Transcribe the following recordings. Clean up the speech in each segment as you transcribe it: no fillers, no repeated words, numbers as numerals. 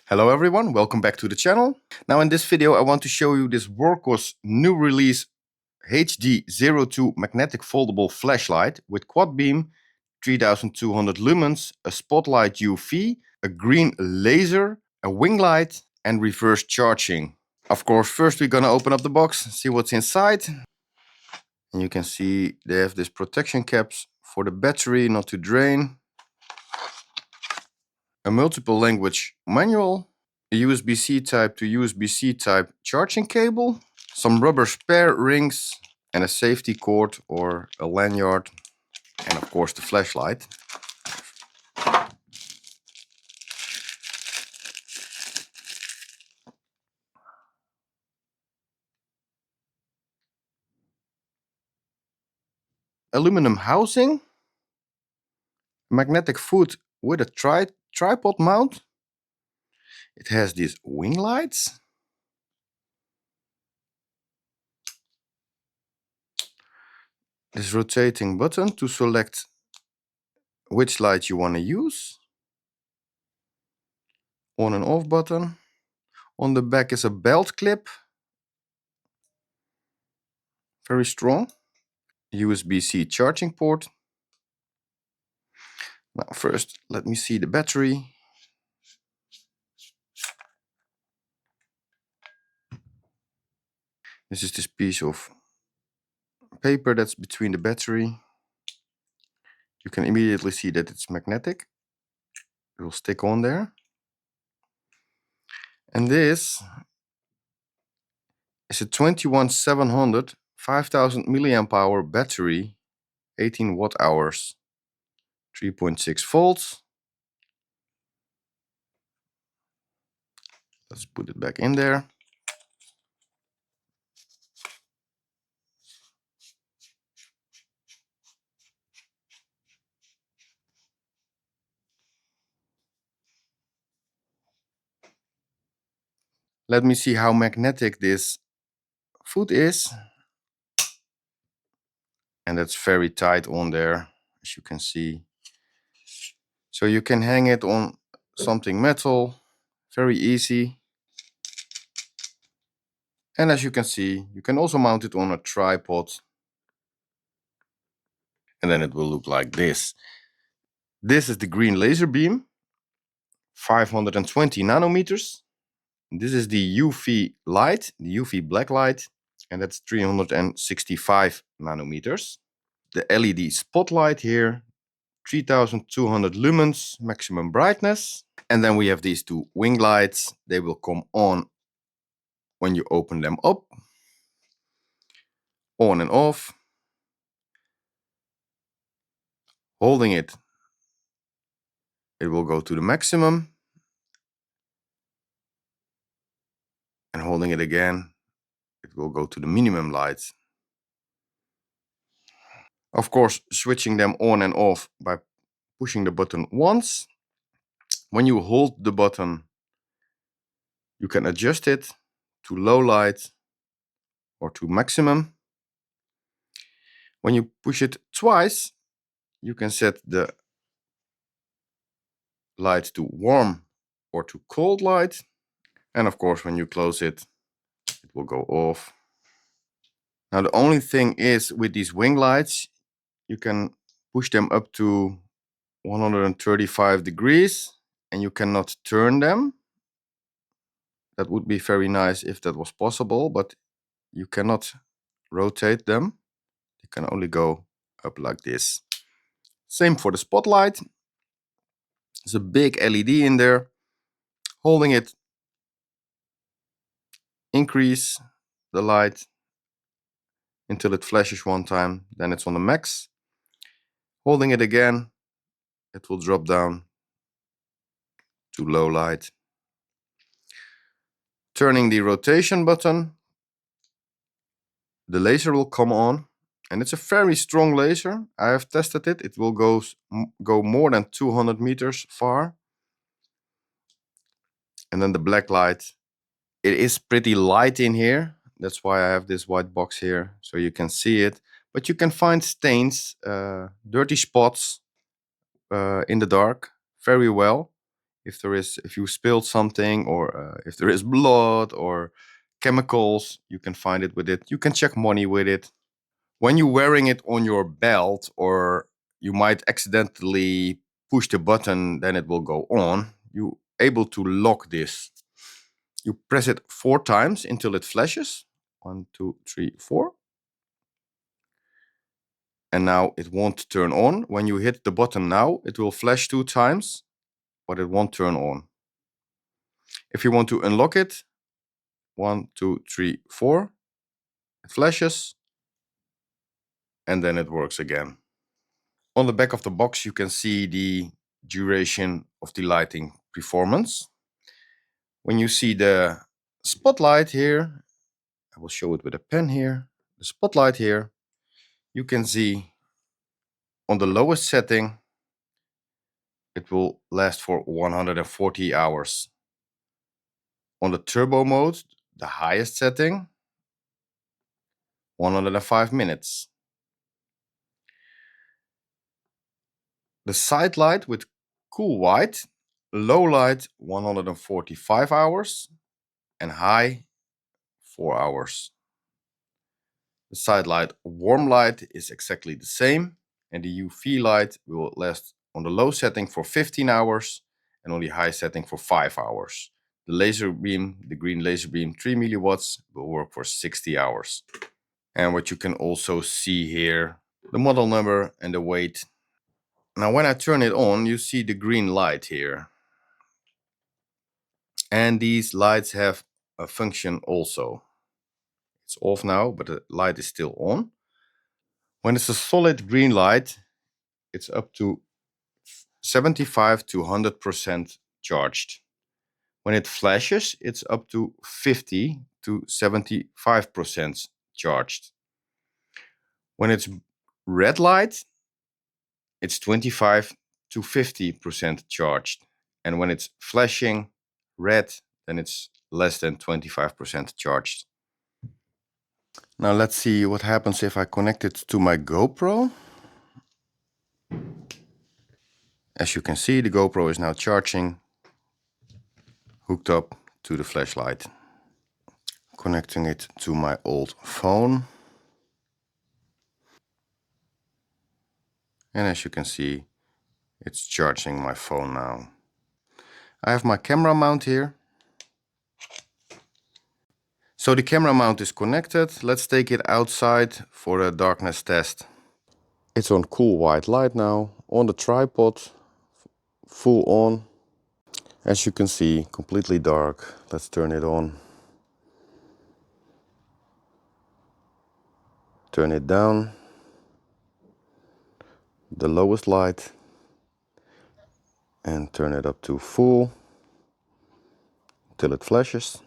Hello everyone, welcome back to the channel. Now in this video I want to show you this Wurkkos new release HD02 magnetic foldable flashlight with quad beam, 3200 lumens, a spotlight UV, a green laser, a wing light and reverse charging. Of course, first we're gonna open up the box, see what's inside. And you can see they have this protection caps for the battery not to drain. A multiple language manual. A USB-C type to USB-C type charging cable, some rubber spare rings and a safety cord or a lanyard, and of course the flashlight. Aluminum housing, magnetic foot with a tripod mount. It has these wing lights. This rotating button to select which light you want to use. On and off button. On the back is a belt clip. Very strong. USB-C charging port. Now first let me see the battery. This is this piece of paper that's between the battery. You can immediately see that it's magnetic. It will stick on there. And this is a 21700 5000 milliamp hour battery, 18 watt hours, 3.6 volts. Let's put it back in there. Let me see how magnetic this foot is. And that's very tight on there, as you can see. So you can hang it on something metal, very easy. And as you can see, you can also mount it on a tripod. And then it will look like this. This is the green laser beam, 520 nanometers. This is the UV light, the UV blacklight, and that's 365 nanometers. The LED spotlight here, 3200 lumens maximum brightness. And then we have these two wing lights. They will come on when you open them up. On and off. Holding it, it will go to the maximum. And holding it again, it will go to the minimum light. Of course, switching them on and off by pushing the button once. When you hold the button, you can adjust it to low light or to maximum. When you push it twice, you can set the light to warm or to cold light. And of course, when you close it, it will go off. Now, the only thing is with these wing lights, you can push them up to 135 degrees and you cannot turn them. That would be very nice if that was possible, but you cannot rotate them. You can only go up like this. Same for the spotlight. There's a big LED in there. Holding it, increase the light until it flashes one time, then it's on the max. Holding it again, it will drop down to low light. Turning the rotation button, the laser will come on, and it's a very strong laser. I have tested it. It will go more than 200 meters far. And then the black light. It is pretty light in here. That's why I have this white box here, so you can see it. But you can find stains, dirty spots in the dark very well. If you spilled something, or if there is blood or chemicals, you can find it with it. You can check money with it. When you're wearing it on your belt, or you might accidentally push the button, then it will go on. You're able to lock this. You press it 4 times until it flashes. 1, 2, 3, 4. And now it won't turn on. When you hit the button now, it will flash 2 times, but it won't turn on. If you want to unlock it, 1, 2, 3, 4, it flashes, and then it works again. On the back of the box, you can see the duration of the lighting performance. When you see the spotlight here, I will show it with a pen here. The spotlight here, you can see on the lowest setting, it will last for 140 hours. On the turbo mode, the highest setting, 105 minutes. The side light with cool white, low light 145 hours, and high 4 hours. The side light warm light is exactly the same, and the UV light will last on the low setting for 15 hours and on the high setting for 5 hours. The laser beam, the green laser beam 3 milliwatts, will work for 60 hours. And what you can also see here, the model number and the weight. Now when I turn it on, you see the green light here. And these lights have a function also. It's off now, but the light is still on. When it's a solid green light, it's up to 75 to 100% charged. When it flashes, it's up to 50 to 75% charged. When it's red light, it's 25 to 50% charged. And when it's flashing red, then it's less than 25% charged. Now let's see what happens if I connect it to my GoPro. As you can see, the GoPro is now charging, hooked up to the flashlight. Connecting it to my old phone. And as you can see, it's charging my phone now. I have my camera mount here. So the camera mount is connected. Let's take it outside for a darkness test. It's on cool white light now, on the tripod, full on. As you can see, completely dark. Let's turn it on. Turn it down. The lowest light. And turn it up to full till it flashes.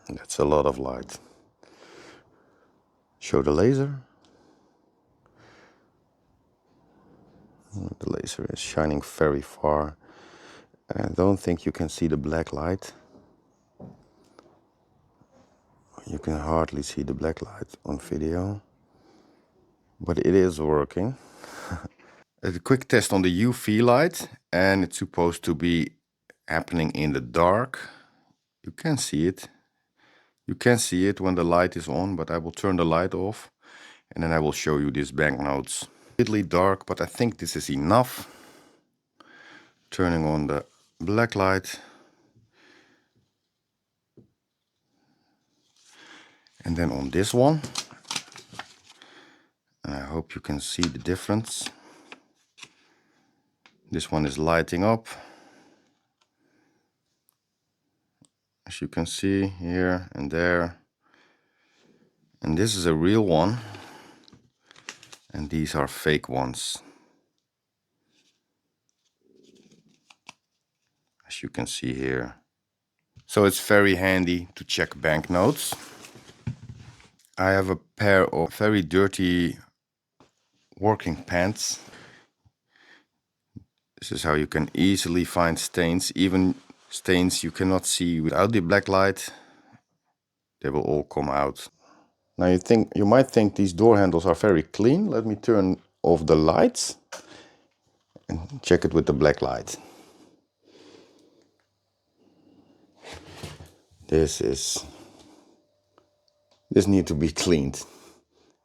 That's a lot of light. Show the laser. The laser is shining very far. I don't think you can see the black light. You can hardly see the black light on video. But it is working. A quick test on the UV light, and it's supposed to be happening in the dark. You can see it. You can see it when the light is on, but I will turn the light off and then I will show you these banknotes. Completely dark, but I think this is enough. Turning on the black light. And then on this one. And I hope you can see the difference. This one is lighting up. As you can see here and there. And this is a real one. And these are fake ones. As you can see here. So it's very handy to check banknotes. I have a pair of very dirty working pants. This is how you can easily find stains, even stains you cannot see without the black light. They will all come out. Now you might think these door handles are very clean. Let me turn off the lights. and check it with the Blacklight. This needs to be cleaned,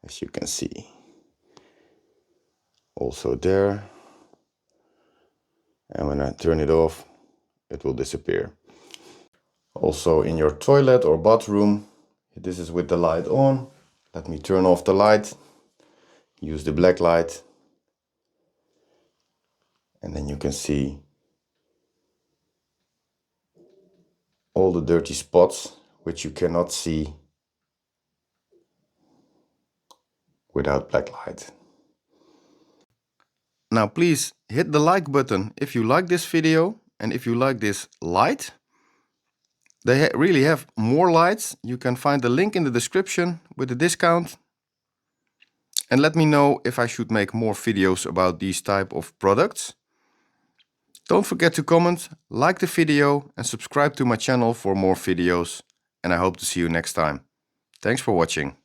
as you can see. Also there. And when I turn it off, it will disappear. Also in your toilet or bathroom, this is with the light on. Let me turn off the light, use the Blacklight, and then you can see all the dirty spots which you cannot see without Blacklight. Now please hit the like button if you like this video and if you like this light. They really have more lights. You can find the link in the description with the discount. And let me know if I should make more videos about these type of products. Don't forget to comment, like the video and subscribe to my channel for more videos. And I hope to see you next time. Thanks for watching.